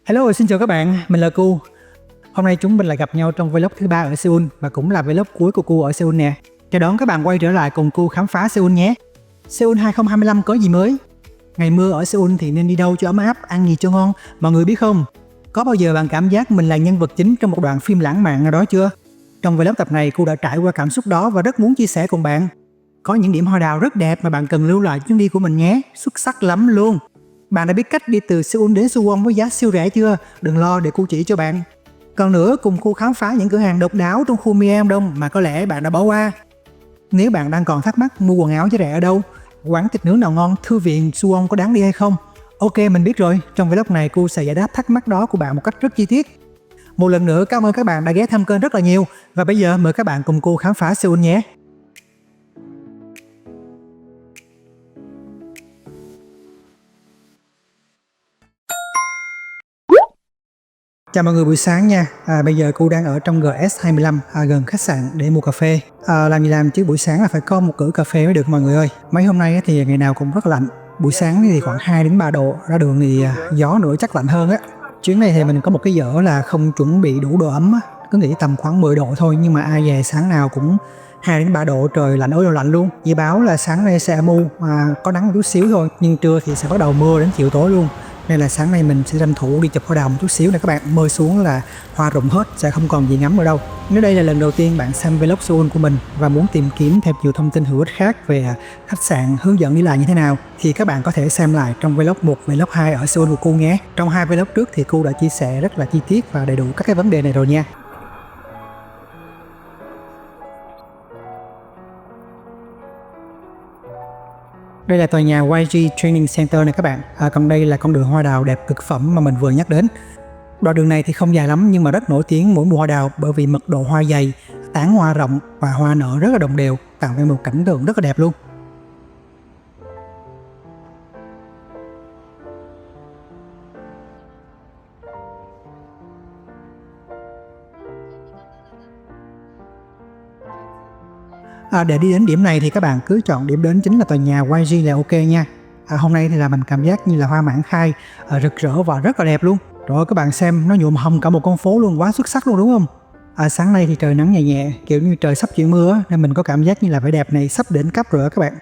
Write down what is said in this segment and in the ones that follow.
Hello, xin chào các bạn, mình là Cu. Hôm nay chúng mình lại gặp nhau trong vlog thứ 3 ở Seoul và cũng là vlog cuối của Cu ở Seoul nè. Chào đón các bạn quay trở lại cùng Cu khám phá Seoul nhé. Seoul 2025 có gì mới? Ngày mưa ở Seoul thì nên đi đâu cho ấm áp, ăn gì cho ngon? Mọi người biết không? Có bao giờ bạn cảm giác mình là nhân vật chính trong một đoạn phim lãng mạn nào đó chưa? Trong vlog tập này, Cu đã trải qua cảm xúc đó và rất muốn chia sẻ cùng bạn. Có những điểm hoa đào rất đẹp mà bạn cần lưu lại chuyến đi của mình nhé, xuất sắc lắm luôn. Bạn đã biết cách đi từ Seoul đến Suwon với giá siêu rẻ chưa? Đừng lo để Cu chỉ cho bạn. Còn nữa, cùng Cu khám phá những cửa hàng độc đáo trong khu Myeongdong mà có lẽ bạn đã bỏ qua. Nếu bạn đang còn thắc mắc mua quần áo giá rẻ ở đâu, quán thịt nướng nào ngon, thư viện Suwon có đáng đi hay không? Ok, mình biết rồi, trong vlog này Cu sẽ giải đáp thắc mắc đó của bạn một cách rất chi tiết. Một lần nữa cảm ơn các bạn đã ghé thăm kênh rất là nhiều. Và bây giờ mời các bạn cùng Cu khám phá Seoul nhé. Chào mọi người buổi sáng nha. Bây giờ Cu đang ở trong GS25 gần khách sạn để mua cà phê. Làm gì làm chứ buổi sáng là phải có một cữ cà phê mới được mọi người ơi. Mấy hôm nay thì ngày nào cũng rất lạnh. Buổi sáng thì khoảng 2 đến 3 độ, ra đường thì gió nữa chắc lạnh hơn á. Chuyến này thì mình có một cái dở là không chuẩn bị đủ độ ấm á, cứ nghĩ tầm khoảng 10 độ thôi, nhưng mà ai về sáng nào cũng 2 đến 3 độ, trời lạnh ơi là lạnh luôn. Dự báo là sáng nay sẽ mù, có nắng một chút xíu thôi, nhưng trưa thì sẽ bắt đầu mưa đến chiều tối luôn. Nên là sáng nay mình sẽ tranh thủ đi chụp hoa đào một chút xíu nè các bạn. Mưa xuống là hoa rụng hết, sẽ không còn gì ngắm nữa đâu. Nếu đây là lần đầu tiên bạn xem vlog Seoul của mình và muốn tìm kiếm thêm nhiều thông tin hữu ích khác về khách sạn, hướng dẫn đi lại như thế nào, thì các bạn có thể xem lại trong vlog 1, vlog 2 ở Seoul của Cu nhé. Trong 2 vlog trước thì Cu đã chia sẻ rất là chi tiết và đầy đủ các cái vấn đề này rồi nha. Đây là tòa nhà YG Training Center này các bạn. Còn đây là con đường hoa đào đẹp cực phẩm mà mình vừa nhắc đến. Đoạn đường này thì không dài lắm nhưng mà rất nổi tiếng mỗi mùa hoa đào bởi vì mật độ hoa dày, tán hoa rộng và hoa nở rất là đồng đều, tạo nên một cảnh tượng rất là đẹp luôn. Để đi đến điểm này thì các bạn cứ chọn điểm đến chính là tòa nhà YG là ok nha. Hôm nay thì là mình cảm giác như là hoa mãn khai, rực rỡ và rất là đẹp luôn. Rồi các bạn xem, nó nhuộm hồng cả một con phố luôn, quá xuất sắc luôn đúng không? Sáng nay thì trời nắng nhẹ nhẹ, kiểu như trời sắp chuyển mưa nên mình có cảm giác như là vẻ đẹp này sắp đến cấp rồi đó các bạn.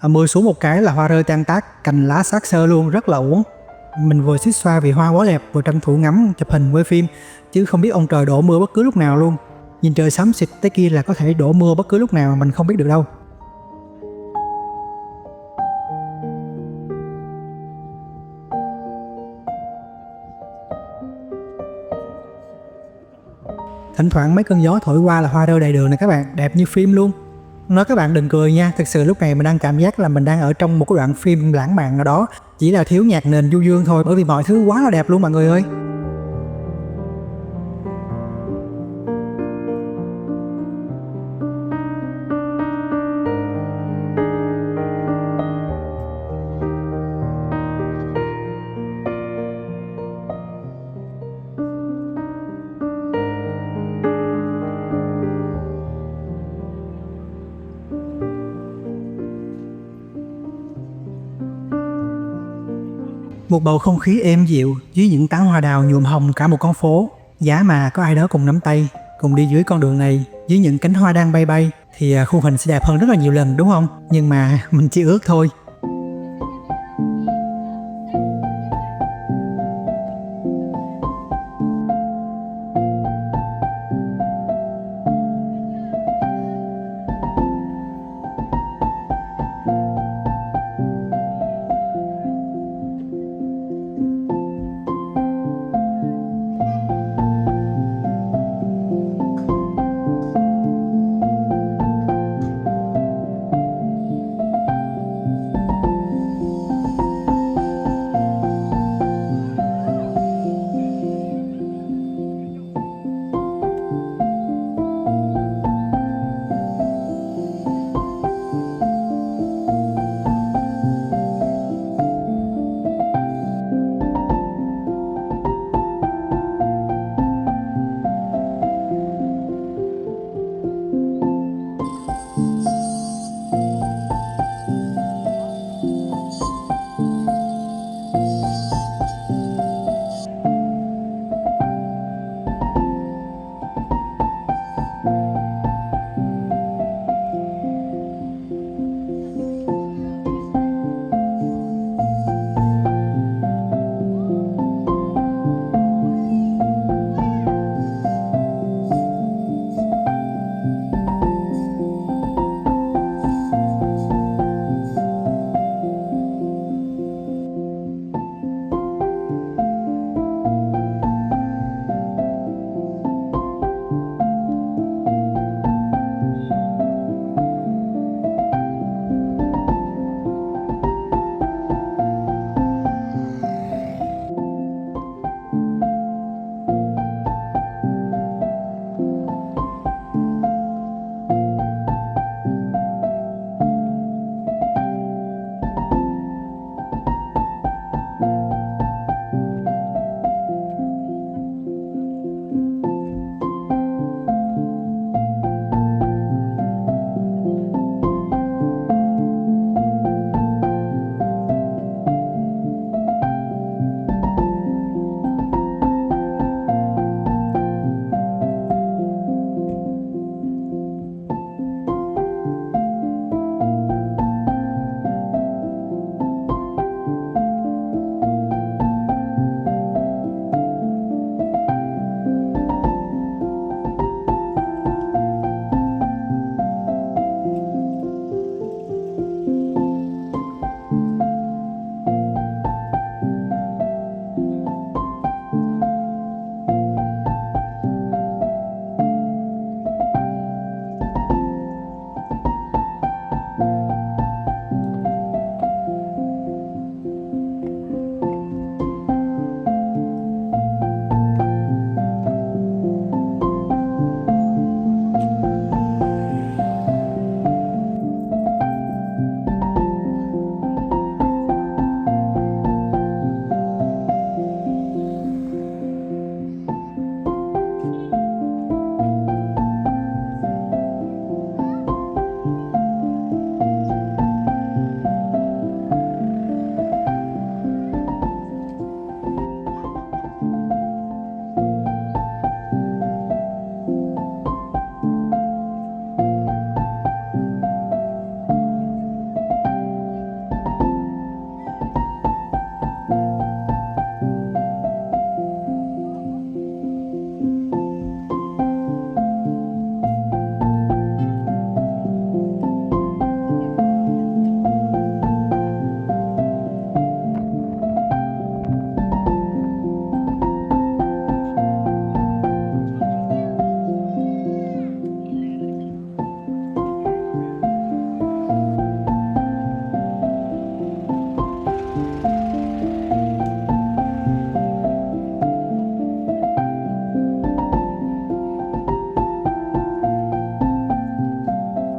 Mưa xuống một cái là hoa rơi tan tác, cành lá xác xơ luôn, rất là uổng. Mình vừa xích xoa vì hoa quá đẹp, vừa tranh thủ ngắm, chụp hình quay phim, chứ không biết ông trời đổ mưa bất cứ lúc nào luôn. Nhìn trời xám xịt tới kia là có thể đổ mưa bất cứ lúc nào mà mình không biết được đâu. Thỉnh thoảng mấy cơn gió thổi qua là hoa rơi đầy đường này các bạn, đẹp như phim luôn. Nói các bạn đừng cười nha, thực sự lúc này mình đang cảm giác là mình đang ở trong một cái đoạn phim lãng mạn nào đó, chỉ là thiếu nhạc nền du dương thôi, bởi vì mọi thứ quá là đẹp luôn mọi người ơi. Một bầu không khí êm dịu dưới những tán hoa đào nhuộm hồng cả một con phố. Giá mà có ai đó cùng nắm tay, cùng đi dưới con đường này, dưới những cánh hoa đang bay bay, thì khung hình sẽ đẹp hơn rất là nhiều lần đúng không? Nhưng mà mình chỉ ước thôi.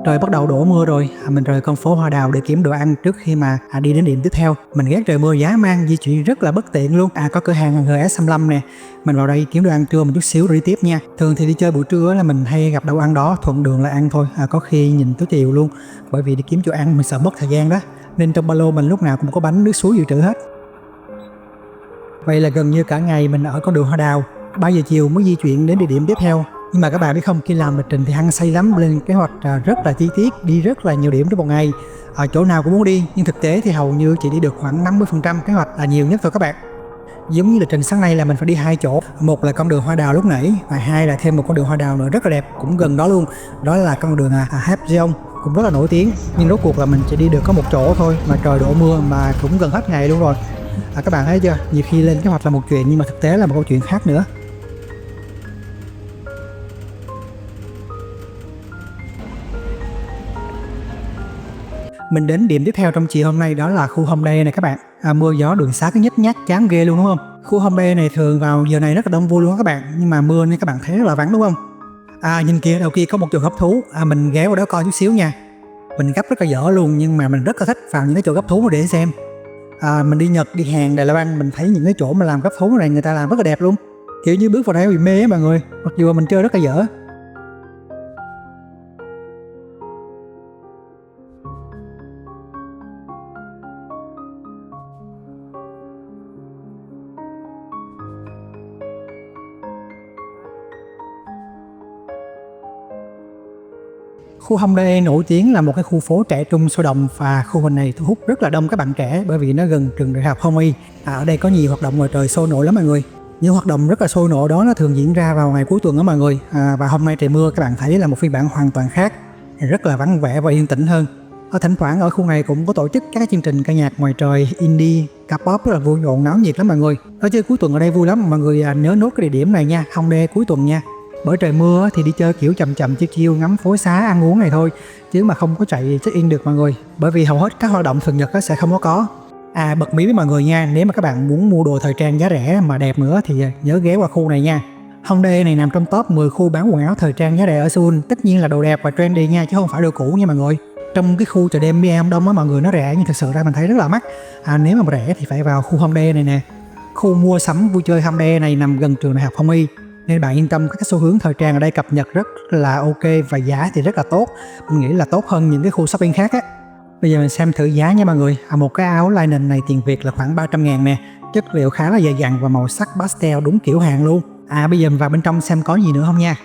Trời bắt đầu đổ mưa rồi, mình rời con phố Hoa Đào để kiếm đồ ăn trước khi mà đi đến điểm tiếp theo. Mình ghét trời mưa dã man, di chuyển rất là bất tiện luôn. Có cửa hàng GS25 nè. Mình vào đây kiếm đồ ăn trưa một chút xíu rồi đi tiếp nha. Thường thì đi chơi buổi trưa là mình hay gặp đâu ăn đó, thuận đường là ăn thôi. Có khi nhìn tới chiều luôn, bởi vì đi kiếm chỗ ăn mình sợ mất thời gian đó. Nên trong ba lô mình lúc nào cũng có bánh nước suối dự trữ hết. Vậy là gần như cả ngày mình ở con đường Hoa Đào. 3 giờ chiều mới di chuyển đến địa điểm tiếp theo. Nhưng mà các bạn biết không, khi làm lịch trình thì hăng say lắm, lên kế hoạch rất là chi tiết, đi rất là nhiều điểm trong một ngày. Ở chỗ nào cũng muốn đi, nhưng thực tế thì hầu như chỉ đi được khoảng 50% kế hoạch là nhiều nhất thôi các bạn. Giống như lịch trình sáng nay là mình phải đi 2 chỗ, một là con đường Hoa Đào lúc nãy, và hai là thêm một con đường Hoa Đào nữa rất là đẹp, cũng gần đó luôn. Đó là con đường Hapjeong, cũng rất là nổi tiếng, nhưng rốt cuộc là mình chỉ đi được có một chỗ thôi, mà trời đổ mưa mà cũng gần hết ngày luôn rồi. Các bạn thấy chưa, nhiều khi lên kế hoạch là một chuyện nhưng mà thực tế là một câu chuyện khác nữa. Mình đến điểm tiếp theo trong chiều hôm nay, đó là khu Hongdae này các bạn. Mưa gió đường xá cứ nhếch nhác chán ghê luôn đúng không? Khu Hongdae này thường vào giờ này rất là đông vui luôn các bạn, nhưng mà mưa nên các bạn thấy rất là vắng đúng không? Nhìn kia, đầu kia có một trường gấp thú, mình ghé vào đó coi chút xíu nha. Mình gấp rất là dở luôn, nhưng mà mình rất là thích vào những cái chỗ gấp thú để xem. Mình đi Nhật, đi Hàn, Đài Loan, mình thấy những cái chỗ mà làm gấp thú này người ta làm rất là đẹp luôn, kiểu như bước vào đây bị mê á mọi người, mặc dù mình chơi rất là dở. Khu Hongdae nổi tiếng là một cái khu phố trẻ trung sôi động, và khu hình này thu hút rất là đông các bạn trẻ bởi vì nó gần trường đại học Hongdae. Ở đây có nhiều hoạt động ngoài trời sôi nổi lắm mọi người. Những hoạt động rất là sôi nổi đó nó thường diễn ra vào ngày cuối tuần đó mọi người. Và hôm nay trời mưa, các bạn thấy là một phiên bản hoàn toàn khác, rất là vắng vẻ và yên tĩnh hơn. Thỉnh thoảng ở khu này cũng có tổ chức các chương trình ca nhạc ngoài trời, indie, K-pop rất là vui nhộn náo nhiệt lắm mọi người. Nói chơi cuối tuần ở đây vui lắm mọi người, nhớ nốt cái địa điểm này nha, Hongdae cuối tuần nha. Bởi trời mưa thì đi chơi kiểu chậm chậm chiêu chiêu, ngắm phố xá, ăn uống này thôi, chứ mà không có chạy check in được mọi người, bởi vì hầu hết các hoạt động thường nhật sẽ không có. Bật mí với mọi người nha, nếu mà các bạn muốn mua đồ thời trang giá rẻ mà đẹp nữa thì nhớ ghé qua khu này nha. Hongdae này nằm trong top 10 khu bán quần áo thời trang giá rẻ ở Seoul, tất nhiên là đồ đẹp và trendy nha, chứ không phải đồ cũ nha mọi người. Trong cái khu chợ đêm Myeong Dong á mọi người, nó rẻ nhưng thực sự ra mình thấy rất là mắc. Nếu mà rẻ thì phải vào khu Hongdae này nè. Khu mua sắm vui chơi Hongdae này nằm gần trường đại học Hongdae, nên bạn yên tâm, các xu hướng thời trang ở đây cập nhật rất là ok và giá thì rất là tốt. Mình nghĩ là tốt hơn những cái khu shopping khác á. Bây giờ mình xem thử giá nha mọi người. Một cái áo linen này tiền Việt là khoảng 300.000 nè, chất liệu khá là dày dặn và màu sắc pastel đúng kiểu Hàn luôn. Bây giờ mình vào bên trong xem có gì nữa không nha.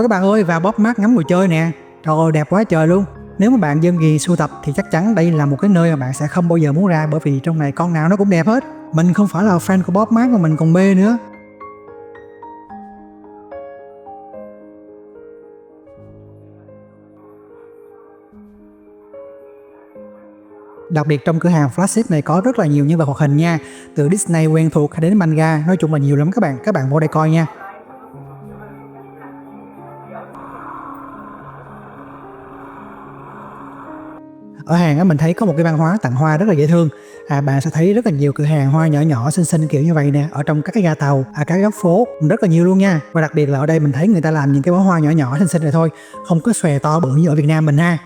Các bạn ơi, vào bóp mát ngắm người chơi nè. Trời ơi, đẹp quá trời luôn. Nếu mà bạn dân ghiền sưu tập thì chắc chắn đây là một cái nơi mà bạn sẽ không bao giờ muốn ra, bởi vì trong này con nào nó cũng đẹp hết. Mình không phải là fan của bóp mát mà mình còn mê nữa. Đặc biệt trong cửa hàng flagship này có rất là nhiều nhân vật hoạt hình nha, từ Disney quen thuộc đến manga, nói chung là nhiều lắm các bạn vô đây coi nha. Ở Hàn á, mình thấy có một cái văn hóa tặng hoa rất là dễ thương. Bạn sẽ thấy rất là nhiều cửa hàng hoa nhỏ nhỏ xinh xinh kiểu như vậy nè, ở trong các cái ga tàu, các góc phố rất là nhiều luôn nha. Và đặc biệt là ở đây mình thấy người ta làm những cái bó hoa nhỏ nhỏ xinh xinh này thôi, không có xòe to bự như ở Việt Nam mình ha.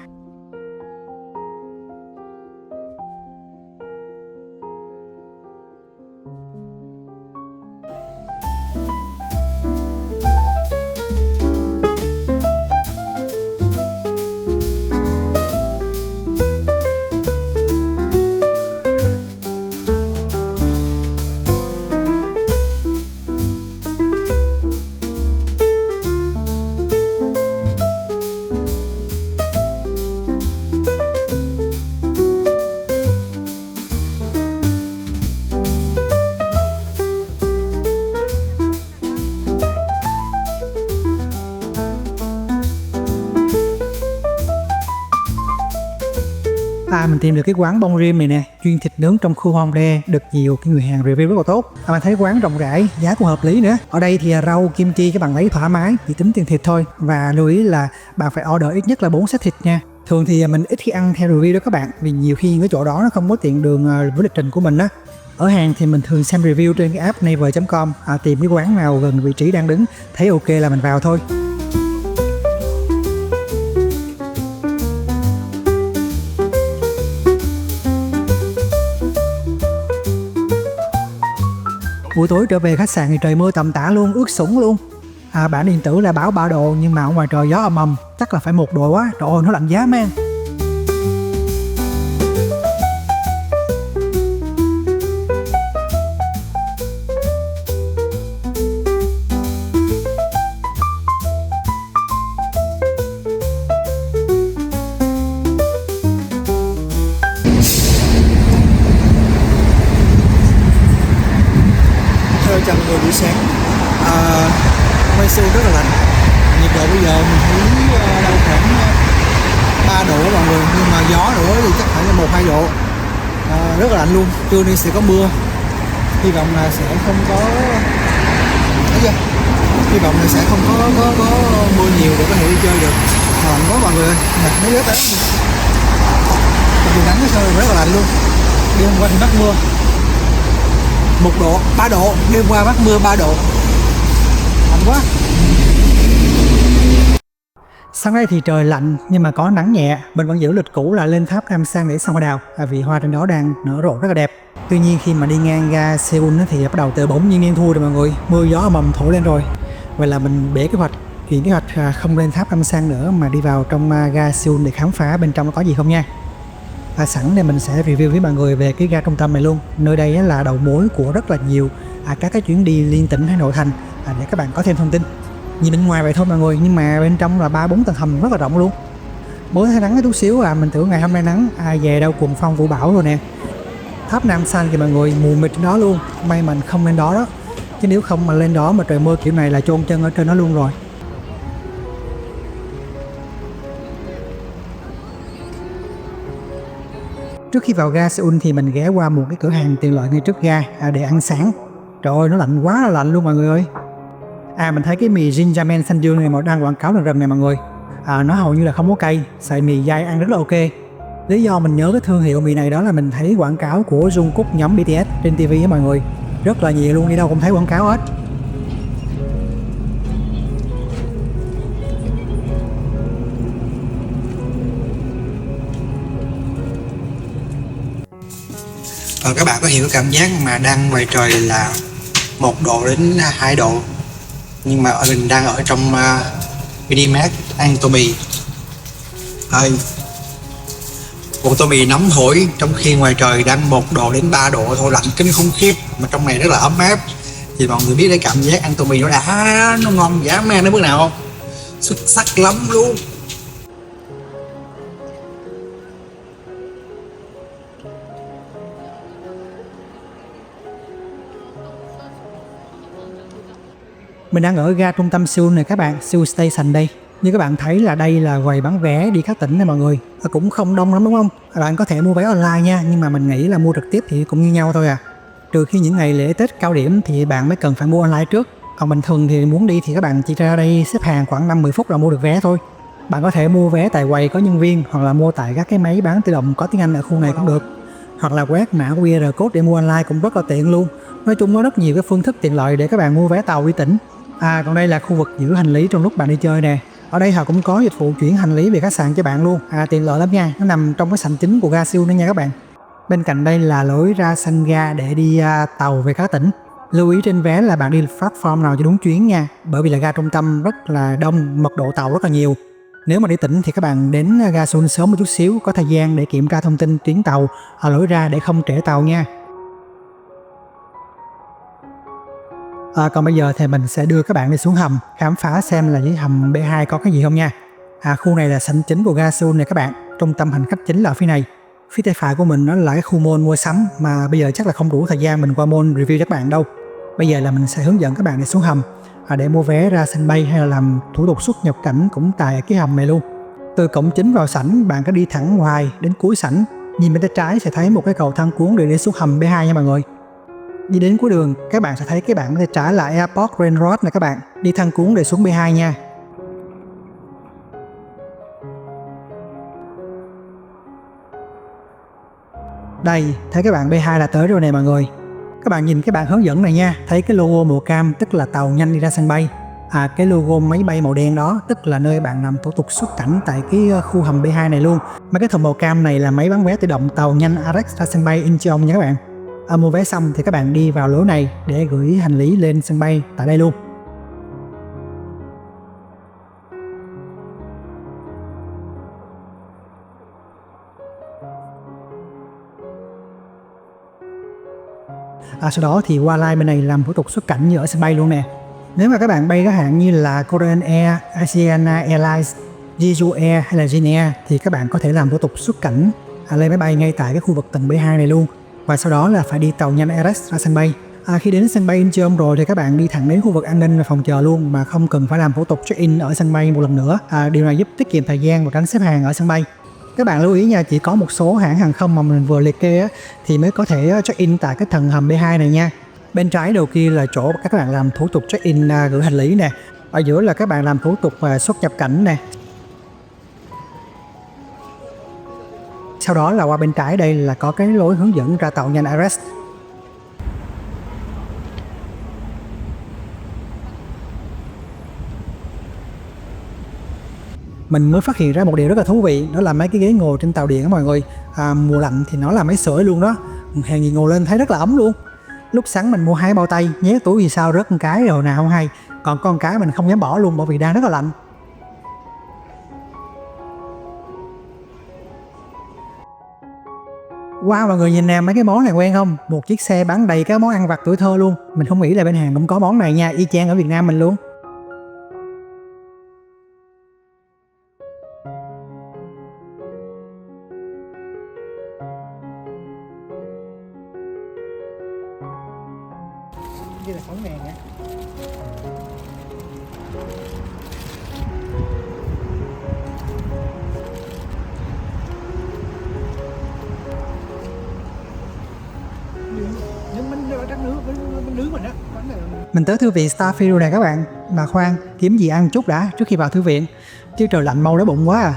mình tìm được cái quán bông rim này nè, chuyên thịt nướng trong khu Hongdae, được nhiều cái người Hàn review rất là tốt. Mình thấy quán rộng rãi, giá cũng hợp lý nữa. Ở đây thì rau kim chi các bạn lấy thoải mái, chỉ tính tiền thịt thôi. Và lưu ý là bạn phải order ít nhất là 4 set thịt nha. Thường thì mình ít khi ăn theo review đó các bạn, vì nhiều khi cái chỗ đó nó không có tiện đường với lịch trình của mình á. Ở Hàn thì mình thường xem review trên cái app naver.com, tìm cái quán nào gần vị trí đang đứng, thấy ok là mình vào thôi. Buổi tối trở về khách sạn thì trời mưa tầm tã luôn, ướt sũng luôn. Bản điện tử là báo 3 độ nhưng mà ở ngoài trời gió ầm ầm, chắc là phải 1 độ quá. Trời ơi, nó lạnh giá man. Chào mọi người buổi sáng. Ngoài Seoul rất là lạnh, nhiệt độ bây giờ mình thấy đâu khoảng 3 độ mọi người, nhưng mà gió nữa thì chắc phải là 1-2 độ. Rất là lạnh luôn. Trưa nay sẽ có mưa, hy vọng là sẽ không có hy vọng là sẽ không có mưa nhiều để có thể đi chơi được. Lạnh quá mọi người ơi, mặc mấy lớp áo mình nắng cái sơ rất là lạnh luôn. Đêm qua thì mắc mưa 1 độ, 3 độ, đêm qua mắc mưa 3 độ, lạnh quá. Sáng nay thì trời lạnh nhưng mà có nắng nhẹ, mình vẫn giữ lịch cũ là lên tháp Nam Sang để săn hoa đào, vì hoa trên đó đang nở rộ rất là đẹp. Tuy nhiên khi mà đi ngang ga Seoul thì bắt đầu từ bỗng nhiên đen thui rồi mọi người, mưa gió ầm ầm thổi lên rồi. Vậy là mình bể kế hoạch, chuyển kế hoạch không lên tháp Nam Sang nữa mà đi vào trong ga Seoul để khám phá bên trong nó có gì không nha. Sẵn đây mình sẽ review với mọi người về cái ga trung tâm này luôn. Nơi đây là đầu mối của rất là nhiều các cái chuyến đi liên tỉnh hay nội thành, để các bạn có thêm thông tin. Nhìn bên ngoài vậy thôi mọi người, nhưng mà bên trong là 3-4 tầng hầm rất là rộng luôn. Mới thấy nắng cái chút xíu mình tưởng ngày hôm nay nắng, về đâu cuồng phong vũ bão rồi nè. Tháp Nam San thì mọi người mù mịt trên đó luôn, may mình không lên đó, chứ nếu không mà lên đó mà trời mưa kiểu này là chôn chân ở trên đó luôn rồi. Trước khi vào ga Seoul thì mình ghé qua một cái cửa hàng tiện lợi ngay trước ga để ăn sáng. Trời ơi, nó lạnh quá là lạnh luôn mọi người ơi. Mình thấy cái mì Jinjamen xanh dương này mà đang quảng cáo rần rần này mọi người. Nó hầu như là không có cay, sợi mì dai ăn rất là ok. Lý do mình nhớ cái thương hiệu mì này đó là mình thấy quảng cáo của Jungkook nhóm BTS trên TV á mọi người. Rất là nhiều luôn, đi đâu cũng thấy quảng cáo hết. Các bạn có hiểu cảm giác mà đang ngoài trời là 1 độ đến 2 độ, nhưng mà mình đang ở trong Minimarket ăn tô mì. Một tô mì nóng hổi trong khi ngoài trời đang 1 độ đến 3 độ thôi, lạnh kinh khủng khiếp, mà trong này rất là ấm áp. Thì mọi người biết cái cảm giác ăn tô mì nó ngon dã man đến mức nào không? Xuất sắc lắm luôn. Mình đang ở ga trung tâm Seoul này các bạn, Seoul Station đây. Như các bạn thấy là đây là quầy bán vé đi các tỉnh này mọi người. Cũng không đông lắm đúng không? Bạn có thể mua vé online nha, nhưng mà mình nghĩ là mua trực tiếp thì cũng như nhau thôi Trừ khi những ngày lễ Tết cao điểm thì bạn mới cần phải mua online trước. Còn bình thường thì muốn đi thì các bạn chỉ ra đây xếp hàng khoảng 5-10 phút là mua được vé thôi. Bạn có thể mua vé tại quầy có nhân viên, hoặc là mua tại các cái máy bán tự động có tiếng Anh ở khu này cũng được. Hoặc là quét mã QR code để mua online cũng rất là tiện luôn. Nói chung có rất nhiều cái phương thức tiện lợi để các bạn mua vé tàu đi tỉnh. Còn đây là khu vực giữ hành lý trong lúc bạn đi chơi nè. Ở đây họ cũng có dịch vụ chuyển hành lý về khách sạn cho bạn luôn. Tiện lợi lắm nha, nó nằm trong cái sảnh chính của ga Seoul đó nha các bạn. Bên cạnh đây là lối ra sân ga để đi tàu về các tỉnh. Lưu ý trên vé là bạn đi platform nào cho đúng chuyến nha, bởi vì là ga trung tâm rất là đông, mật độ tàu rất là nhiều. Nếu mà đi tỉnh thì các bạn đến ga Seoul sớm một chút xíu, có thời gian để kiểm tra thông tin chuyến tàu ở lối ra để không trễ tàu nha. Còn bây giờ thì mình sẽ đưa các bạn đi xuống hầm, khám phá xem là dưới hầm B2 có cái gì không nha. Khu này là sảnh chính của ga Seoul này các bạn, trung tâm hành khách chính là ở phía này. Phía tay phải của mình nó là cái khu mall mua sắm, mà bây giờ chắc là không đủ thời gian mình qua mall review cho các bạn đâu. Bây giờ là mình sẽ hướng dẫn các bạn đi xuống hầm để mua vé ra sân bay hay là làm thủ tục xuất nhập cảnh cũng tại cái hầm này luôn. Từ cổng chính vào sảnh bạn có đi thẳng ngoài đến cuối sảnh, Nhìn bên tay trái sẽ thấy một cái cầu thang cuốn để đi xuống hầm B2 nha mọi người. Đi đến cuối đường, các bạn sẽ thấy cái bảng bên tay trái là Airport Rail Road nè các bạn. Đi thang cuốn để xuống B2 nha. Đây, thấy cái bảng B2 là tới rồi nè mọi người. Các bạn nhìn cái bảng hướng dẫn này nha, thấy cái logo màu cam tức là tàu nhanh đi ra sân bay. Cái logo máy bay màu đen đó tức là nơi bạn làm thủ tục xuất cảnh tại cái khu hầm B2 này luôn. Mấy cái thùng màu cam này là máy bán vé tự động tàu nhanh Arex ra sân bay Incheon nha các bạn. Mua vé xong thì các bạn đi vào lối này để gửi hành lý lên sân bay tại đây luôn. Sau đó thì qua line bên này làm thủ tục xuất cảnh như ở sân bay luôn nè. Nếu mà các bạn bay các hãng như là Korean Air, Asiana Airlines, Jeju Air hay là Jin Air thì các bạn có thể làm thủ tục xuất cảnh lên máy bay ngay tại cái khu vực tầng B2 này luôn. Và sau đó là phải đi tàu nhanh Arex ra sân bay. Khi đến sân bay Incheon rồi thì các bạn đi thẳng đến khu vực an ninh và phòng chờ luôn mà không cần phải làm thủ tục check-in ở sân bay một lần nữa. Điều này giúp tiết kiệm thời gian và tránh xếp hàng ở sân bay. Các bạn lưu ý nha, chỉ có một số hãng hàng không mà mình vừa liệt kê thì mới có thể check-in tại cái tầng hầm B2 này nha. Bên trái đầu kia là chỗ các bạn làm thủ tục check-in gửi hành lý nè. Ở giữa là các bạn làm thủ tục xuất nhập cảnh nè. Sau đó là qua bên trái đây là có cái lối hướng dẫn ra tàu nhanh Arex. Mình mới phát hiện ra một điều rất là thú vị, đó là mấy cái ghế ngồi trên tàu điện đó mọi người. Mùa lạnh thì nó là máy sưởi luôn đó. Hàng gì ngồi lên thấy rất là ấm luôn. Lúc sáng mình mua 2 bao tay, nhét túi vì sao rớt một cái rồi nào không hay. Còn con cái mình không dám bỏ luôn bởi vì đang rất là lạnh. Wow mọi người nhìn nè, mấy cái món này quen không? Một chiếc xe bán đầy các món ăn vặt tuổi thơ luôn. Mình không nghĩ là bên Hàn cũng có món này nha, y chang ở Việt Nam mình luôn. Đây là phóng mèn nha. Mình tới thư viện Starfield này các bạn. Mà khoan, kiếm gì ăn chút đã trước khi vào thư viện, chứ trời lạnh mau đói bụng quá à.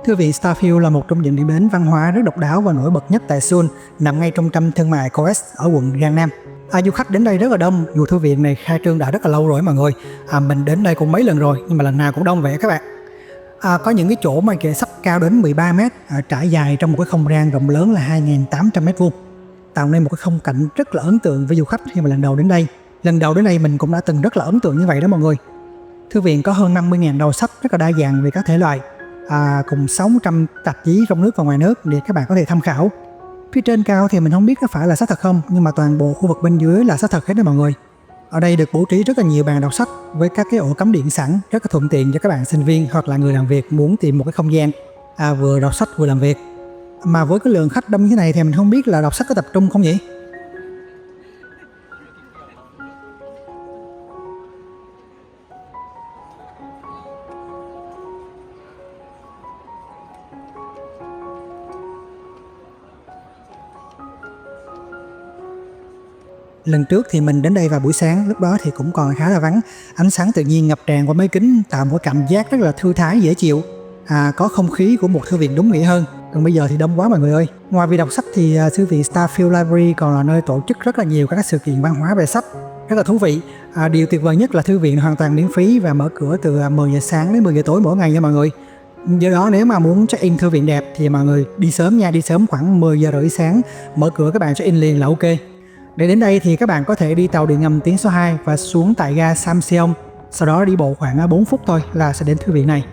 Thư viện Starfield là một trong những điểm đến văn hóa rất độc đáo và nổi bật nhất tại Seoul, nằm ngay trong tâm thương mại Coes ở quận Gangnam. Du khách đến đây rất là đông, dù thư viện này khai trương đã rất là lâu rồi mọi người. Mình đến đây cũng mấy lần rồi, nhưng mà lần nào cũng đông vậy các bạn. Có những cái chỗ mà kệ sách cao đến 13 m, trải dài trong một cái không gian rộng lớn là 2.800 m², tạo nên một cái khung cảnh rất là ấn tượng với du khách khi mà lần đầu đến đây. Lần đầu đến đây mình cũng đã từng rất là ấn tượng như vậy đó mọi người. Thư viện có hơn 50.000 đầu sách rất là đa dạng về các thể loại, cùng 600 tạp chí trong nước và ngoài nước để các bạn có thể tham khảo. Phía trên cao thì mình không biết có phải là sách thật không, nhưng mà toàn bộ khu vực bên dưới là sách thật hết đó mọi người. Ở đây được bố trí rất là nhiều bàn đọc sách với các cái ổ cắm điện sẵn, rất là thuận tiện cho các bạn sinh viên hoặc là người làm việc muốn tìm một cái không gian vừa đọc sách vừa làm việc. Mà với cái lượng khách đông như thế này thì mình không biết là đọc sách có tập trung không nhỉ? Lần trước thì mình đến đây vào buổi sáng, lúc đó thì cũng còn khá là vắng. Ánh sáng tự nhiên ngập tràn qua máy kính tạo một cảm giác rất là thư thái dễ chịu. Có không khí của một thư viện đúng nghĩa hơn. Còn bây giờ thì đông quá mọi người ơi. Ngoài việc đọc sách thì thư viện Starfield Library còn là nơi tổ chức rất là nhiều các sự kiện văn hóa về sách, rất là thú vị. Điều tuyệt vời nhất là thư viện hoàn toàn miễn phí và mở cửa từ 10 giờ sáng đến 10 giờ tối mỗi ngày nha mọi người. Do đó nếu mà muốn check in thư viện đẹp thì mọi người đi sớm nha, đi sớm khoảng 10 giờ rưỡi sáng, mở cửa các bạn check in liền là ok. Để đến đây thì các bạn có thể đi tàu điện ngầm tuyến số 2 và xuống tại ga Samseong, sau đó đi bộ khoảng 4 phút thôi là sẽ đến thư viện này.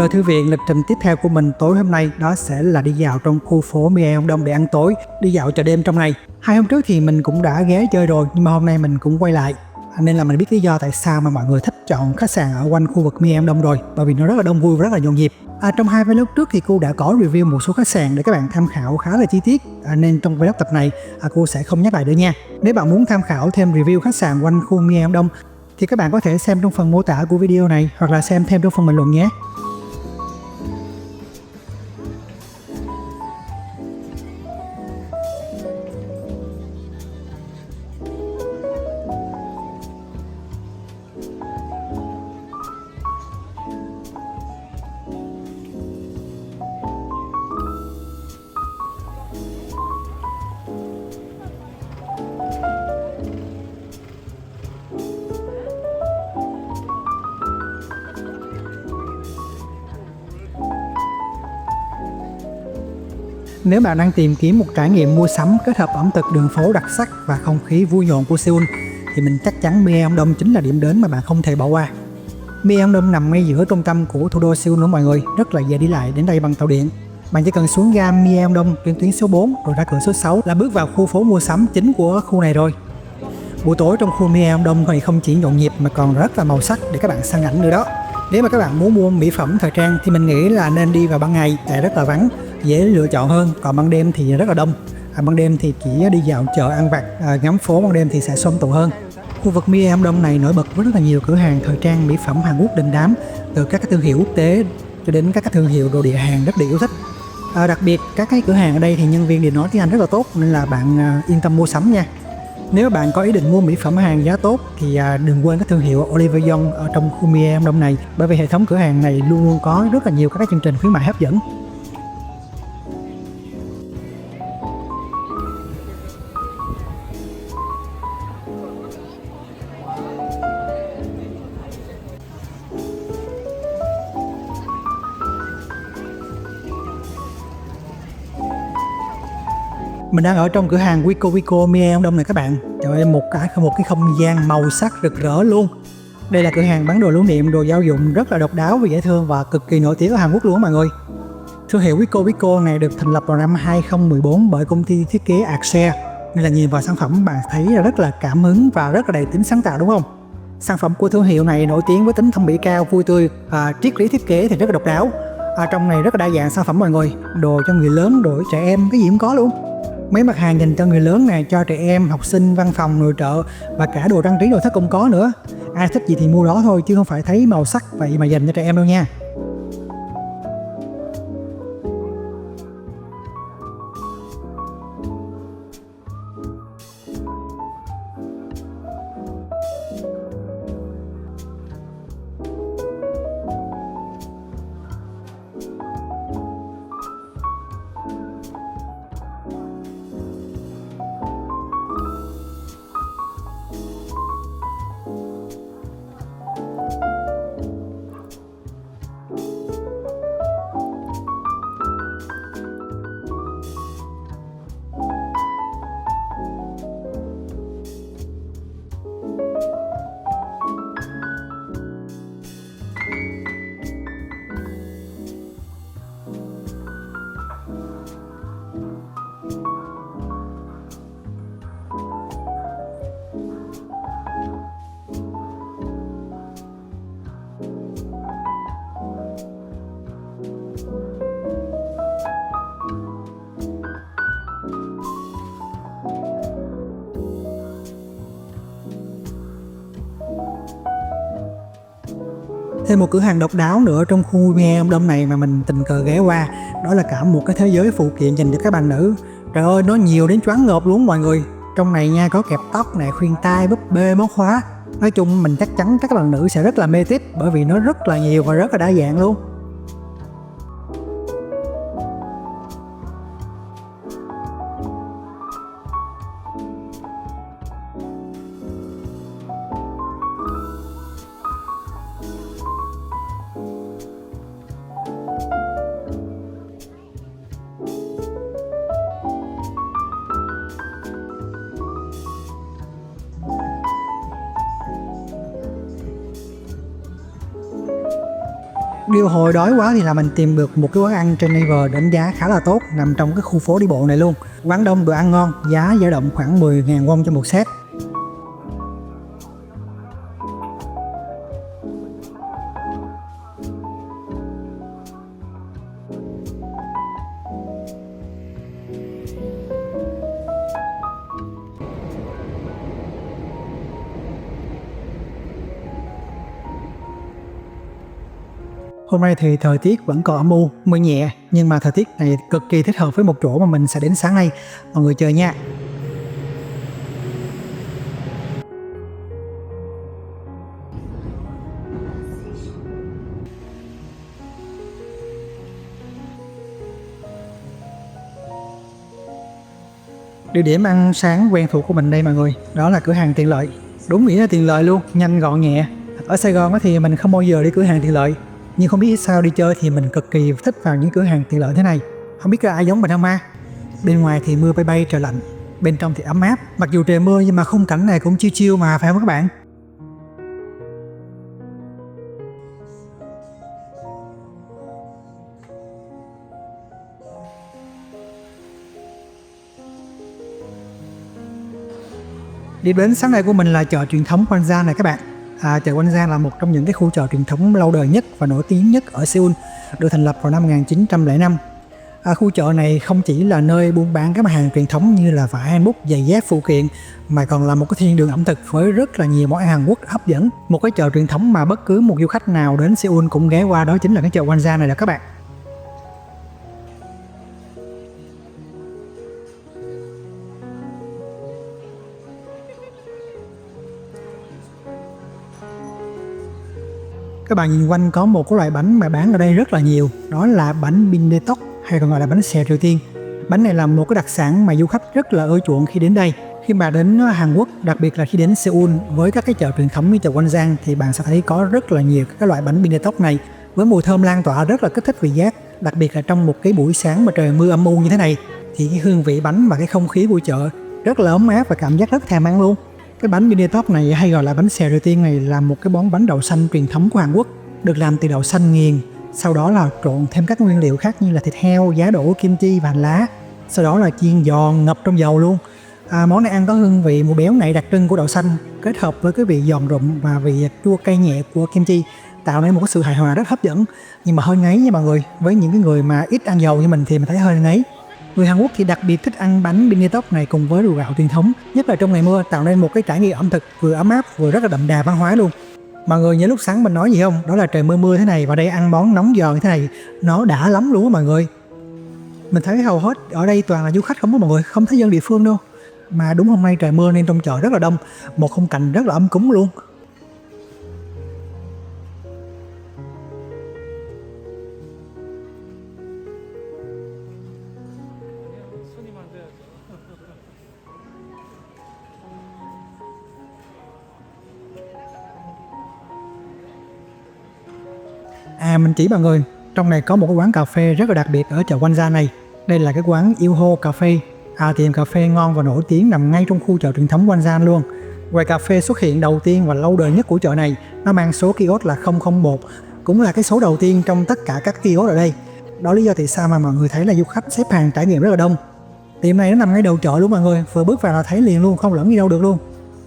Rồi thư viện, lịch trình tiếp theo của mình tối hôm nay đó sẽ là đi dạo trong khu phố Mie Ông Đông để ăn tối, đi dạo chợ đêm trong ngày. 2 hôm trước thì mình cũng đã ghé chơi rồi, nhưng mà hôm nay mình cũng quay lại. Nên là mình biết lý do tại sao mà mọi người thích chọn khách sạn ở quanh khu vực Mie Ông Đông rồi, bởi vì nó rất là đông vui và rất là nhộn nhịp. Trong 2 vlog trước thì cô đã có review một số khách sạn để các bạn tham khảo khá là chi tiết, nên trong vlog tập này cô sẽ không nhắc lại nữa nha. Nếu bạn muốn tham khảo thêm review khách sạn quanh khu Mie Ông Đông thì các bạn có thể xem trong phần mô tả của video này hoặc là xem thêm trong phần bình luận nhé. Nếu bạn đang tìm kiếm một trải nghiệm mua sắm kết hợp ẩm thực đường phố đặc sắc và không khí vui nhộn của Seoul thì mình chắc chắn Mie Ông Đông chính là điểm đến mà bạn không thể bỏ qua. Mie Ông Đông nằm ngay giữa trung tâm của thủ đô Seoul nữa mọi người, rất là dễ đi lại đến đây bằng tàu điện. Bạn chỉ cần xuống ga Mie Ông Đông trên tuyến số 4 rồi ra cửa số 6 là bước vào khu phố mua sắm chính của khu này rồi. Buổi tối trong khu Mie Ông Đông thì không chỉ nhộn nhịp mà còn rất là màu sắc để các bạn săn ảnh nữa đó. Nếu mà các bạn muốn mua mỹ phẩm thời trang thì mình nghĩ là nên đi vào ban ngày tại rất là vắng, dễ lựa chọn hơn, còn ban đêm thì rất là đông. Ban đêm thì chỉ đi dạo chợ ăn vặt, ngắm phố ban đêm thì sẽ xôm tụ hơn. Khu vực Mie Ông Đông này nổi bật với rất là nhiều cửa hàng thời trang mỹ phẩm Hàn Quốc đình đám, từ các cái thương hiệu quốc tế cho đến các cái thương hiệu đồ địa Hàn rất là yêu thích. Đặc biệt các cái cửa hàng ở đây thì nhân viên đều nói tiếng Anh rất là tốt, nên là bạn yên tâm mua sắm nha. Nếu bạn có ý định mua mỹ phẩm Hàn giá tốt thì đừng quên các thương hiệu Oliver Young ở trong khu Mie Ông Đông này, bởi vì hệ thống cửa hàng này luôn luôn có rất là nhiều các chương trình khuyến mại hấp dẫn. Mình đang ở trong cửa hàng Wiko Mie Ông Đông này các bạn. Trời ơi, một cái không gian màu sắc rực rỡ luôn. Đây là cửa hàng bán đồ lưu niệm, đồ gia dụng rất là độc đáo và dễ thương và cực kỳ nổi tiếng ở Hàn Quốc luôn á mọi người. Thương hiệu Wiko này được thành lập vào năm 2014 bởi công ty thiết kế Arcserre, nên là nhìn vào sản phẩm bạn thấy là rất là cảm hứng và rất là đầy tính sáng tạo đúng không? Sản phẩm của thương hiệu này nổi tiếng với tính thẩm mỹ cao, vui tươi, triết lý thiết kế thì rất là độc đáo. Trong này rất là đa dạng sản phẩm mọi người, đồ cho người lớn, đồ cho trẻ em, cái gì cũng có luôn. Mấy mặt hàng dành cho người lớn này, cho trẻ em, học sinh, văn phòng, nội trợ và cả đồ trang trí nội thất cũng có nữa. Ai thích gì thì mua đó thôi chứ không phải thấy màu sắc vậy mà dành cho trẻ em đâu nha. Thêm một cửa hàng độc đáo nữa trong khu Mie Ông Đông này mà mình tình cờ ghé qua, đó là cả một cái thế giới phụ kiện dành cho các bạn nữ. Trời ơi, nó nhiều đến choáng ngợp luôn mọi người. Trong này nha, có kẹp tóc nè, khuyên tai, búp bê, móc khóa. Nói chung mình chắc chắn các bạn nữ sẽ rất là mê tít, bởi vì nó rất là nhiều và rất là đa dạng luôn. Điều hồi đói quá thì là mình tìm được một cái quán ăn trên Naver đánh giá khá là tốt, nằm trong cái khu phố đi bộ này luôn. Quán đông, đồ ăn ngon, giá dao động khoảng 10.000 won cho một set. Hôm nay thì thời tiết vẫn còn âm u, mưa nhẹ, nhưng mà thời tiết này cực kỳ thích hợp với một chỗ mà mình sẽ đến sáng nay. Mọi người chờ nha. Địa điểm ăn sáng quen thuộc của mình đây mọi người, đó là cửa hàng tiện lợi. Đúng nghĩa là tiện lợi luôn, nhanh gọn nhẹ. Ở Sài Gòn thì mình không bao giờ đi cửa hàng tiện lợi, nhưng không biết sao đi chơi thì mình cực kỳ thích vào những cửa hàng tiện lợi thế này. Không biết có ai giống mình không ma? Bên ngoài thì mưa bay bay trời lạnh, bên trong thì ấm áp. Mặc dù trời mưa nhưng mà khung cảnh này cũng chill chill mà, phải không các bạn? Điểm đến sáng nay của mình là chợ truyền thống Gwangjang này các bạn. Chợ Gwangjang là một trong những cái khu chợ truyền thống lâu đời nhất và nổi tiếng nhất ở Seoul, được thành lập vào năm 1905. Khu chợ này không chỉ là nơi buôn bán các mặt hàng truyền thống như là vải hanbok, giày dép, phụ kiện, mà còn là một cái thiên đường ẩm thực với rất là nhiều món ăn Hàn Quốc hấp dẫn. Một cái chợ truyền thống mà bất cứ một du khách nào đến Seoul cũng ghé qua, đó chính là cái chợ Gwangjang này đó các bạn. Các bạn nhìn quanh có một cái loại bánh mà bán ở đây rất là nhiều, đó là bánh bindae-tteok hay còn gọi là bánh xèo Triều Tiên. Bánh này là một cái đặc sản mà du khách rất là ưa chuộng khi đến đây. Khi mà đến Hàn Quốc, đặc biệt là khi đến Seoul với các cái chợ truyền thống như chợ Gwangjang thì bạn sẽ thấy có rất là nhiều các loại bánh bindae-tteok này với mùi thơm lan tỏa rất là kích thích vị giác. Đặc biệt là trong một cái buổi sáng mà trời mưa âm u như thế này thì cái hương vị bánh và cái không khí của chợ rất là ấm áp và cảm giác rất thèm ăn luôn. Cái bánh bindae-tteok này hay gọi là bánh xèo Triều Tiên này là một cái món bánh đậu xanh truyền thống của Hàn Quốc, được làm từ đậu xanh nghiền, sau đó là trộn thêm các nguyên liệu khác như là thịt heo, giá đỗ, kim chi và hành lá, sau đó là chiên giòn ngập trong dầu luôn. Món này ăn có hương vị mùi béo ngậy đặc trưng của đậu xanh kết hợp với cái vị giòn rụm và vị chua cay nhẹ của kim chi, tạo nên một cái sự hài hòa rất hấp dẫn, nhưng mà hơi ngấy nha mọi người. Với những cái người mà ít ăn dầu như mình thì mình thấy hơi ngấy. Người Hàn Quốc thì đặc biệt thích ăn bánh bindae-tteok này cùng với rượu gạo truyền thống, nhất là trong ngày mưa, tạo nên một cái trải nghiệm ẩm thực vừa ấm áp vừa rất là đậm đà văn hóa luôn. Mọi người nhớ lúc sáng mình nói gì không? Đó là trời mưa mưa thế này và đây ăn món nóng giòn như thế này nó đã lắm luôn á mọi người. Mình thấy hầu hết ở đây toàn là du khách không có mọi người, không thấy dân địa phương đâu. Mà đúng hôm nay trời mưa nên trong chợ rất là đông, một khung cảnh rất là ấm cúng luôn. Mình chỉ mọi người, trong này có một cái quán cà phê rất là đặc biệt ở chợ Gwangjang này. Đây là cái quán Ilho Cà Phê. Tiệm cà phê ngon và nổi tiếng nằm ngay trong khu chợ truyền thống Gwangjang luôn. Quầy cà phê xuất hiện đầu tiên và lâu đời nhất của chợ này, nó mang số kiosk là 001, cũng là cái số đầu tiên trong tất cả các kiosk ở đây. Đó lý do tại sao mà mọi người thấy là du khách xếp hàng trải nghiệm rất là đông. Tiệm này nó nằm ngay đầu chợ luôn mọi người, vừa bước vào là thấy liền luôn, không lẫn đi đâu được luôn.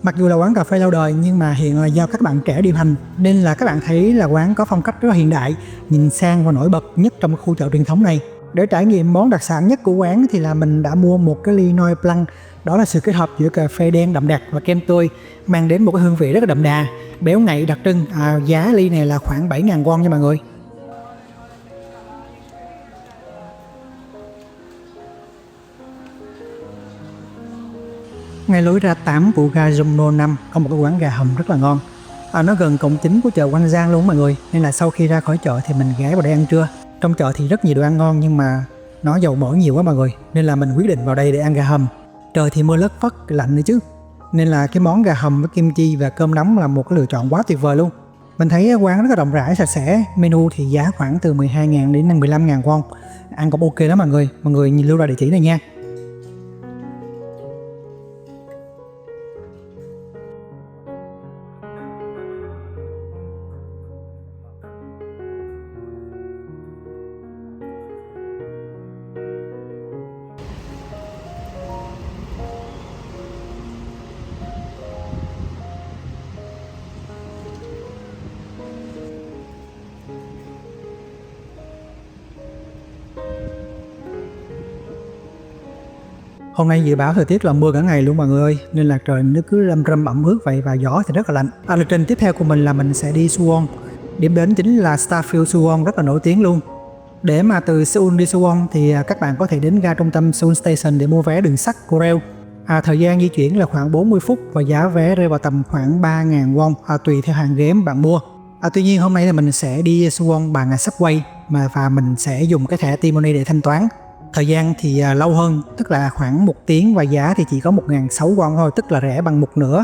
Mặc dù là quán cà phê lâu đời nhưng mà hiện là do các bạn trẻ điều hành nên là các bạn thấy là quán có phong cách rất là hiện đại, nhìn sang và nổi bật nhất trong khu chợ truyền thống này. Để trải nghiệm món đặc sản nhất của quán thì là mình đã mua một cái ly Noi Blanc, đó là sự kết hợp giữa cà phê đen đậm đặc và kem tươi, mang đến một cái hương vị rất là đậm đà, béo ngậy đặc trưng. Giá ly này là khoảng 7.000 won nha mọi người. Ngay lối ra 8 của ga Jongno 5 có một cái quán gà hầm rất là ngon. Nó gần cổng chính của chợ Gwangjang luôn mọi người, nên là sau khi ra khỏi chợ thì mình ghé vào đây ăn trưa. Trong chợ thì rất nhiều đồ ăn ngon nhưng mà nó dầu mỡ nhiều quá mọi người, nên là mình quyết định vào đây để ăn gà hầm. Trời thì mưa lất phất, lạnh nữa chứ, nên là cái món gà hầm với kim chi và cơm nóng là một cái lựa chọn quá tuyệt vời luôn. Mình thấy quán rất là rộng rãi, sạch sẽ, menu thì giá khoảng từ 12.000 đến 15.000 won. Ăn cũng ok đó mọi người nhìn lưu lại địa chỉ này nha. Hôm nay dự báo thời tiết là mưa cả ngày luôn mọi người ơi, nên là trời nó cứ râm râm ẩm ướt vậy và gió thì rất là lạnh. Lịch trình tiếp theo của mình là mình sẽ đi Suwon. Điểm đến chính là Starfield Suwon, rất là nổi tiếng luôn. Để mà từ Seoul đi Suwon thì các bạn có thể đến ga trung tâm Seoul Station để mua vé đường sắt Korail. Thời gian di chuyển là khoảng 40 phút và giá vé rơi vào tầm khoảng 3.000 won, tùy theo hàng ghế bạn mua. Tuy nhiên hôm nay thì mình sẽ đi Suwon bằng Subway và mình sẽ dùng cái thẻ T-Money để thanh toán. Thời gian thì lâu hơn, tức là khoảng 1 tiếng và giá thì chỉ có 1.600 won thôi, tức là rẻ bằng một nửa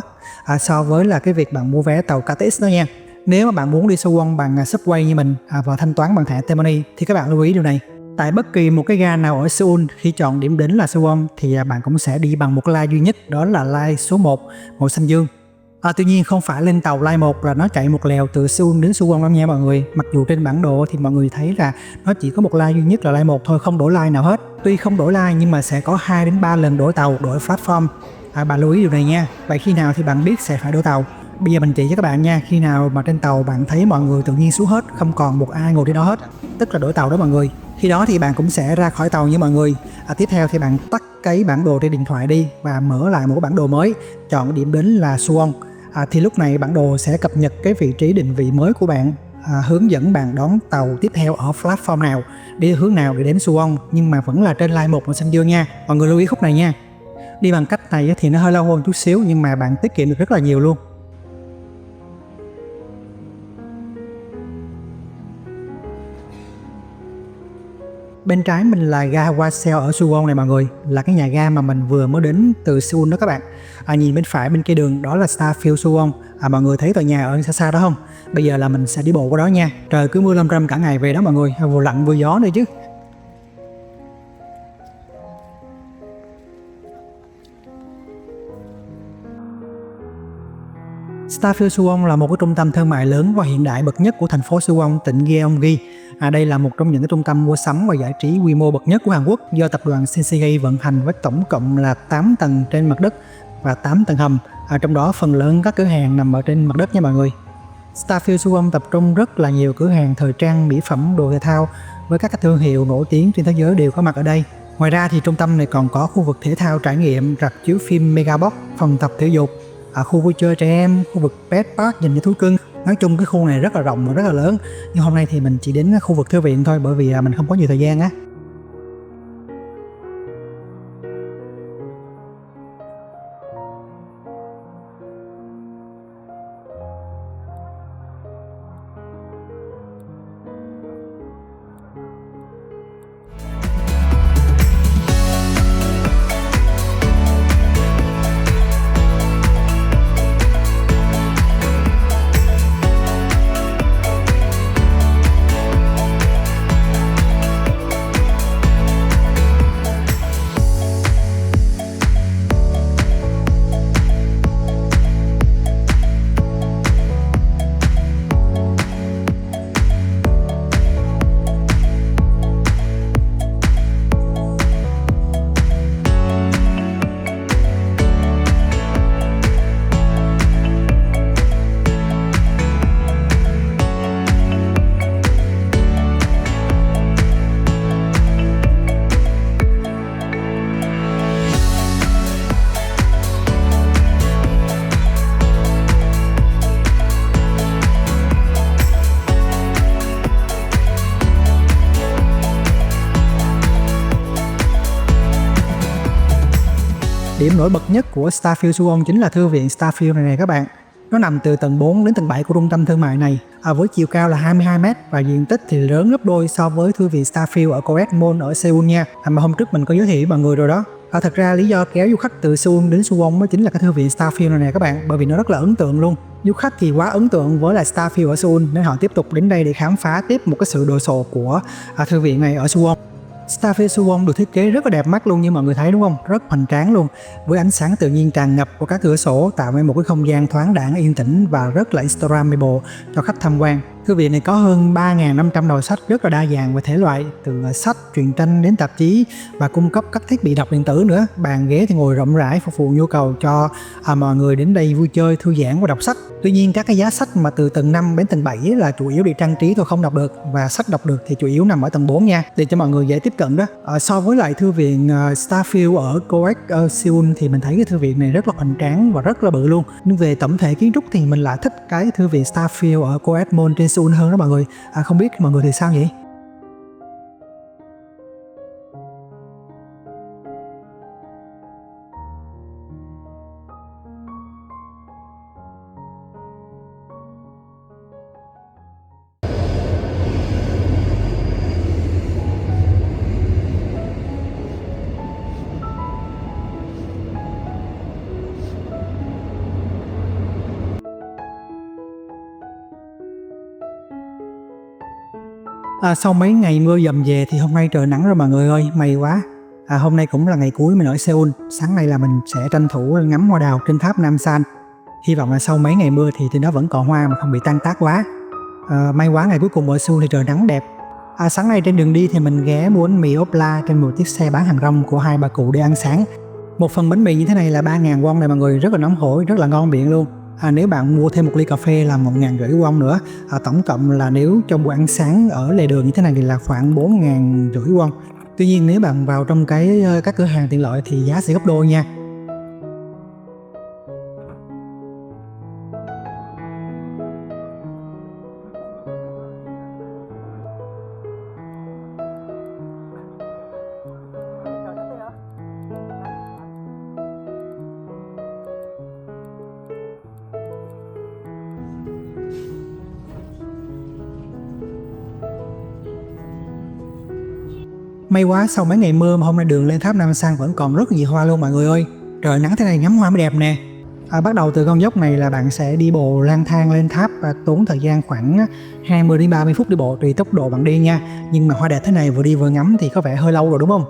so với là cái việc bạn mua vé tàu KTX đó nha. Nếu mà bạn muốn đi Suwon bằng Subway như mình và thanh toán bằng thẻ T-Money thì các bạn lưu ý điều này. Tại bất kỳ một cái ga nào ở Seoul, khi chọn điểm đến là Suwon thì bạn cũng sẽ đi bằng một line duy nhất, đó là line số 1 màu xanh dương. Tuy nhiên không phải lên tàu line 1 là nó chạy một lèo từ Seoul đến Suwon đâu nha mọi người. Mặc dù trên bản đồ thì mọi người thấy là nó chỉ có một line duy nhất là line 1 thôi, không đổi line nào hết. Tuy không đổi line nhưng mà sẽ có 2 đến 3 lần đổi tàu, đổi platform. Bạn lưu ý điều này nha. Vậy khi nào thì bạn biết sẽ phải đổi tàu? Bây giờ mình chỉ cho các bạn nha. Khi nào mà trên tàu bạn thấy mọi người tự nhiên xuống hết, không còn một ai ngồi trên đó hết, tức là đổi tàu đó mọi người. Khi đó thì bạn cũng sẽ ra khỏi tàu như mọi người. Tiếp theo thì bạn tắt cái bản đồ trên điện thoại đi và mở lại một cái bản đồ mới, chọn điểm đến là Suwon. Thì lúc này bản đồ sẽ cập nhật cái vị trí định vị mới của bạn, hướng dẫn bạn đón tàu tiếp theo ở platform nào, đi hướng nào để đến Suwon, nhưng mà vẫn là trên line 1 màu xanh dương nha. Mọi người lưu ý khúc này nha. Đi bằng cách này thì nó hơi lâu hơn chút xíu nhưng mà bạn tiết kiệm được rất là nhiều luôn. Bên trái mình là ga Hwaseo ở Suwon này mọi người, là cái nhà ga mà mình vừa mới đến từ Seoul đó các bạn. Nhìn bên phải bên kia đường đó là Starfield Suwon. Mọi người thấy tòa nhà ở xa xa đó không? Bây giờ là mình sẽ đi bộ qua đó nha. Trời cứ mưa lâm râm cả ngày về đó mọi người, vừa lạnh vừa gió nữa chứ. Starfield Suwon là một cái trung tâm thương mại lớn và hiện đại bậc nhất của thành phố Suwon, tỉnh Gyeonggi. Đây là một trong những cái trung tâm mua sắm và giải trí quy mô bậc nhất của Hàn Quốc do tập đoàn Shinsegae vận hành với tổng cộng là 8 tầng trên mặt đất và 8 tầng hầm. Trong đó phần lớn các cửa hàng nằm ở trên mặt đất nha mọi người. Starfield Suwon tập trung rất là nhiều cửa hàng thời trang, mỹ phẩm, đồ thể thao với các thương hiệu nổi tiếng trên thế giới đều có mặt ở đây. Ngoài ra thì trung tâm này còn có khu vực thể thao trải nghiệm, rạp chiếu phim Megabox, phòng tập thể dục, khu vui chơi trẻ em, khu vực pet park dành cho thú cưng. Nói chung cái khu này rất là rộng và rất là lớn. Nhưng hôm nay thì mình chỉ đến khu vực thư viện thôi bởi vì mình không có nhiều thời gian á. Điểm nổi bật nhất của Starfield Suwon chính là thư viện Starfield này nè các bạn. Nó nằm từ tầng 4 đến tầng 7 của trung tâm thương mại này, với chiều cao là 22m và diện tích thì lớn gấp đôi so với thư viện Starfield ở Koret Mall ở Seoul nha. Mà hôm trước mình có giới thiệu với mọi người rồi đó. Thật ra lý do kéo du khách từ Seoul đến Suwon mới chính là cái thư viện Starfield này nè các bạn, bởi vì nó rất là ấn tượng luôn. Du khách thì quá ấn tượng với là Starfield ở Seoul nên họ tiếp tục đến đây để khám phá tiếp một cái sự đồ sộ của thư viện này ở Suwon. Starfield Suwon được thiết kế rất là đẹp mắt luôn như mọi người thấy đúng không? Rất hoành tráng luôn, với ánh sáng tự nhiên tràn ngập của các cửa sổ tạo nên một cái không gian thoáng đãng yên tĩnh và rất là Instagrammable cho khách tham quan. Thư viện này có hơn 3.500 đầu sách rất là đa dạng về thể loại, từ sách, truyện tranh đến tạp chí, và cung cấp các thiết bị đọc điện tử nữa. Bàn ghế thì ngồi rộng rãi phục vụ nhu cầu cho mọi người đến đây vui chơi, thư giãn và đọc sách. Tuy nhiên các cái giá sách mà từ tầng 5 đến tầng 7 là chủ yếu để trang trí thôi, không đọc được, và sách đọc được thì chủ yếu nằm ở tầng 4 nha, để cho mọi người dễ tiếp cận đó. So với lại thư viện Starfield ở COEX Seoul thì mình thấy cái thư viện này rất là hoành tráng và rất là bự luôn. Nhưng về tổng thể kiến trúc thì mình lại thích cái thư viện Starfield ở COEX Mall trên Seoul hơn đó mọi người. Không biết mọi người thì sao vậy? Sau mấy ngày mưa dầm về thì hôm nay trời nắng rồi mọi người ơi, may quá. Hôm nay cũng là ngày cuối mình ở Seoul. Sáng nay là mình sẽ tranh thủ ngắm hoa đào trên tháp Nam San. Hy vọng là sau mấy ngày mưa thì trên đó vẫn còn hoa mà không bị tan tác quá. May quá ngày cuối cùng ở Seoul thì trời nắng đẹp. Sáng nay trên đường đi thì mình ghé mua bánh mì ốp la trên một chiếc xe bán hàng rong của hai bà cụ để ăn sáng. Một phần bánh mì như thế này là 3.000 won này mọi người, rất là nóng hổi, rất là ngon miệng luôn. Nếu bạn mua thêm một ly cà phê là 1.500 won nữa. Tổng cộng là nếu cho bữa ăn sáng ở lề đường như thế này thì là khoảng 4.500 won. Tuy nhiên nếu bạn vào trong các cửa hàng tiện lợi thì giá sẽ gấp đôi nha. May quá sau mấy ngày mưa mà hôm nay đường lên tháp Nam San vẫn còn rất nhiều hoa luôn mọi người ơi. Trời nắng thế này ngắm hoa mới đẹp nè. Bắt đầu từ con dốc này là bạn sẽ đi bộ lang thang lên tháp và tốn thời gian khoảng 20 đến 30 phút đi bộ tùy tốc độ bạn đi nha. Nhưng mà hoa đẹp thế này vừa đi vừa ngắm thì có vẻ hơi lâu rồi đúng không?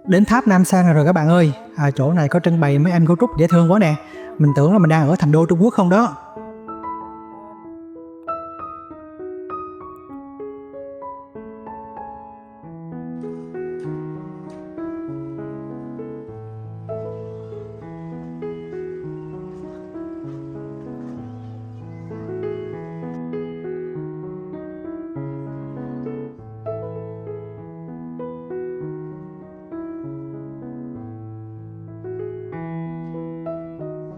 Đến tháp Nam San rồi các bạn ơi. Chỗ này có trưng bày mấy anh gấu trúc dễ thương quá nè. Mình tưởng là mình đang ở thành đô Trung Quốc không đó.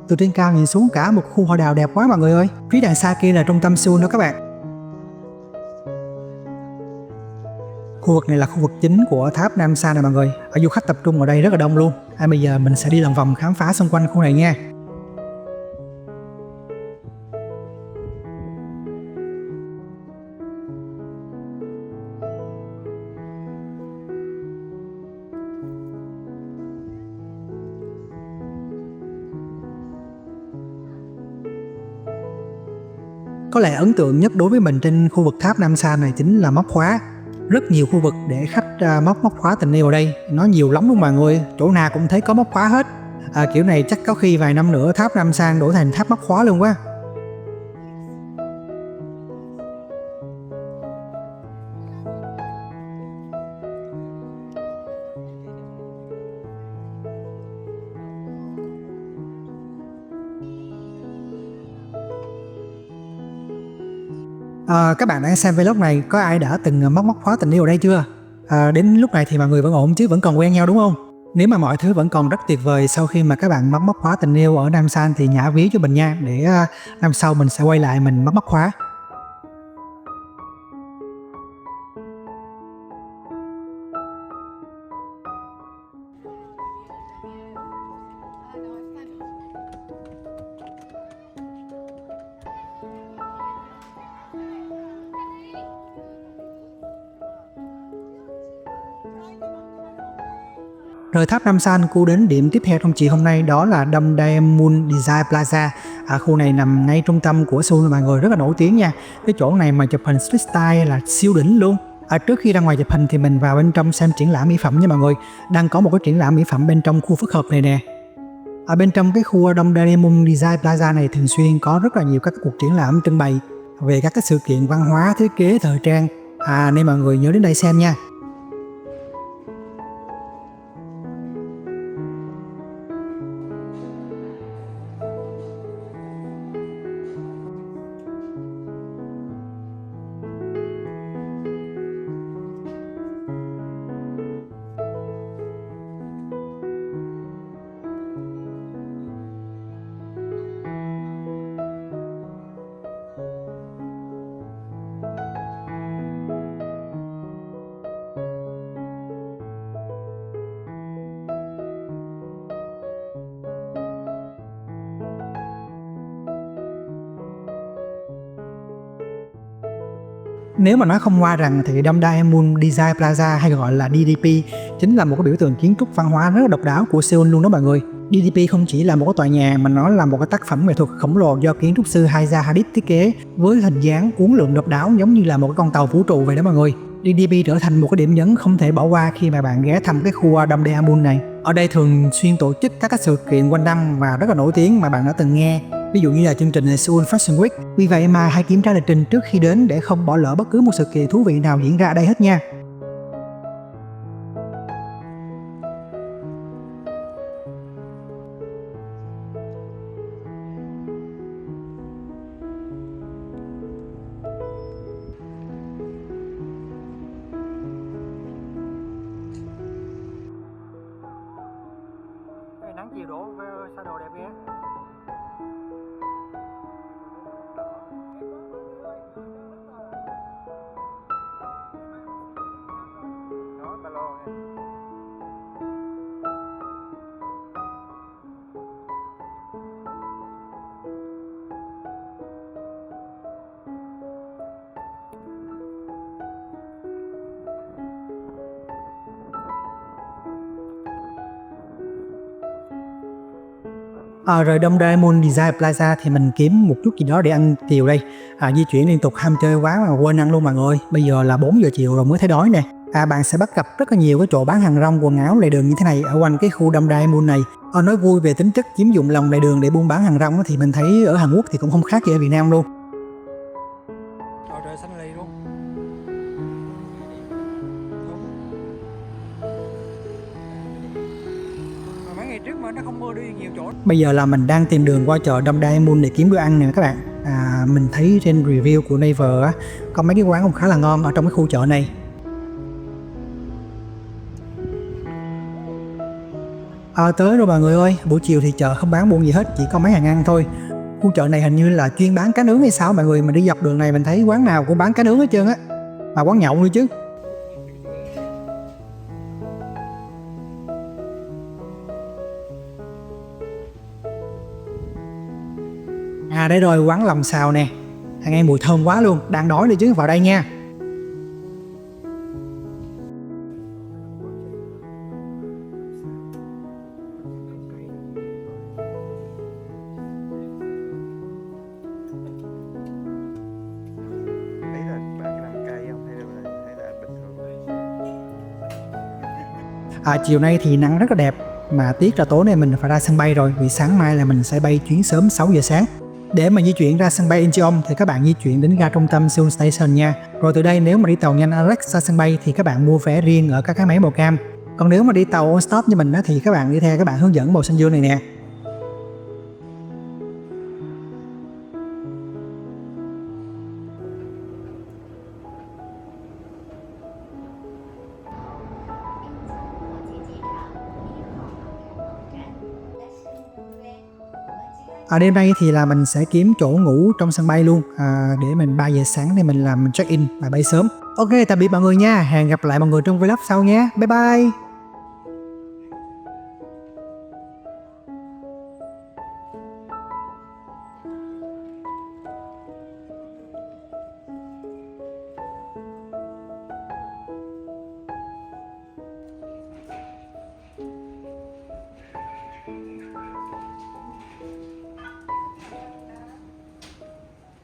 Từ trên cao nhìn xuống cả một khu hoa đào đẹp quá mọi người ơi. Phía đằng xa kia là trung tâm Seoul đó các bạn. Khu vực này là khu vực chính của tháp Nam San này mọi người. Du khách tập trung ở đây rất là đông luôn. Bây giờ mình sẽ đi lòng vòng khám phá xung quanh khu này nha. Có lẽ ấn tượng nhất đối với mình trên khu vực tháp Nam San này chính là móc khóa. Rất nhiều khu vực để khách móc khóa tình yêu ở đây, nó nhiều lắm luôn mọi người, chỗ nào cũng thấy có móc khóa hết. Kiểu này chắc có khi vài năm nữa tháp Nam San đổi thành tháp móc khóa luôn quá. Các bạn đang xem vlog này, có ai đã từng móc khóa tình yêu ở đây chưa? Đến lúc này thì mọi người vẫn ổn chứ, vẫn còn quen nhau đúng không? Nếu mà mọi thứ vẫn còn rất tuyệt vời sau khi mà các bạn móc khóa tình yêu ở Nam San thì nhả ví cho mình nha, để năm sau mình sẽ quay lại mình móc khóa. Rời tháp Nam San, cô đến điểm tiếp theo trong chiều hôm nay, đó là Dom Daemun Design Plaza. Khu này nằm ngay trung tâm của Seoul mọi người, rất là nổi tiếng nha. Cái chỗ này mà chụp hình street style là siêu đỉnh luôn. Trước khi ra ngoài chụp hình thì mình vào bên trong xem triển lãm mỹ phẩm nha mọi người. Đang có một cái triển lãm mỹ phẩm bên trong khu phức hợp này nè. Ở bên trong cái khu Dom Daemun Design Plaza này thường xuyên có rất là nhiều các cuộc triển lãm trưng bày về các cái sự kiện văn hóa, thiết kế, thời trang. Nên mọi người nhớ đến đây xem nha. Nếu mà nói không qua rằng thì Dom Daemun Design Plaza hay gọi là DDP chính là một cái biểu tượng kiến trúc văn hóa rất là độc đáo của Seoul luôn đó mọi người. DDP không chỉ là một cái tòa nhà mà nó là một cái tác phẩm nghệ thuật khổng lồ do kiến trúc sư Haja Hadid thiết kế với hình dáng uốn lượn độc đáo giống như là một cái con tàu vũ trụ vậy đó mọi người. DDP trở thành một cái điểm nhấn không thể bỏ qua khi mà bạn ghé thăm cái khu Dom Daemun này. Ở đây thường xuyên tổ chức các sự kiện quanh năm và rất là nổi tiếng mà bạn đã từng nghe. Ví dụ như là chương trình Seoul Fashion Week. Vì vậy mà hãy kiểm tra lịch trình trước khi đến để không bỏ lỡ bất cứ một sự kiện thú vị nào diễn ra ở đây hết nha. Nắng chiều đổ sao đồ đẹp ghê. Rồi Dom Daemun Design Plaza thì mình kiếm một chút gì đó để ăn chiều đây. Di chuyển liên tục ham chơi quá mà quên ăn luôn mọi người. Bây giờ là 4 giờ chiều rồi mới thấy đói nè. Bạn sẽ bắt gặp rất là nhiều cái chỗ bán hàng rong quần áo lề đường như thế này ở quanh cái khu Dom Daemun này. Nói vui về tính chất chiếm dụng lòng lề đường để buôn bán hàng rong thì mình thấy ở Hàn Quốc thì cũng không khác gì ở Việt Nam luôn. Trời xanh lì luôn. Mấy ngày trước mà nó không mưa đi nhiều chỗ. Bây giờ là mình đang tìm đường qua chợ Dom Daemun để kiếm bữa ăn nè các bạn. Mình thấy trên review của Naver á, có mấy cái quán cũng khá là ngon ở trong cái khu chợ này. Tới rồi mọi người ơi, buổi chiều thì chợ không bán buôn gì hết, chỉ có mấy hàng ăn thôi. Khu chợ này hình như là chuyên bán cá nướng hay sao mọi người, mình đi dọc đường này mình thấy quán nào cũng bán cá nướng hết trơn á, mà quán nhậu nữa chứ. Đây rồi, quán lòng xào nè. Nghe mùi thơm quá luôn, đang đói rồi chứ, vào đây nha. Chiều nay thì nắng rất là đẹp, mà tiếc là tối nay mình phải ra sân bay rồi, vì sáng mai là mình sẽ bay chuyến sớm 6 giờ sáng. Để mà di chuyển ra sân bay Incheon thì các bạn di chuyển đến ga trung tâm Seoul Station nha. Rồi từ đây nếu mà đi tàu nhanh RX ra sân bay thì các bạn mua vé riêng ở các cái máy màu cam. Còn nếu mà đi tàu on stop như mình á thì các bạn đi theo các bạn hướng dẫn màu xanh dương này nè. Đêm nay thì là mình sẽ kiếm chỗ ngủ trong sân bay luôn, để mình 3 giờ sáng để mình làm check in và bay sớm. Ok, tạm biệt mọi người nha, hẹn gặp lại mọi người trong vlog sau nhé, bye bye.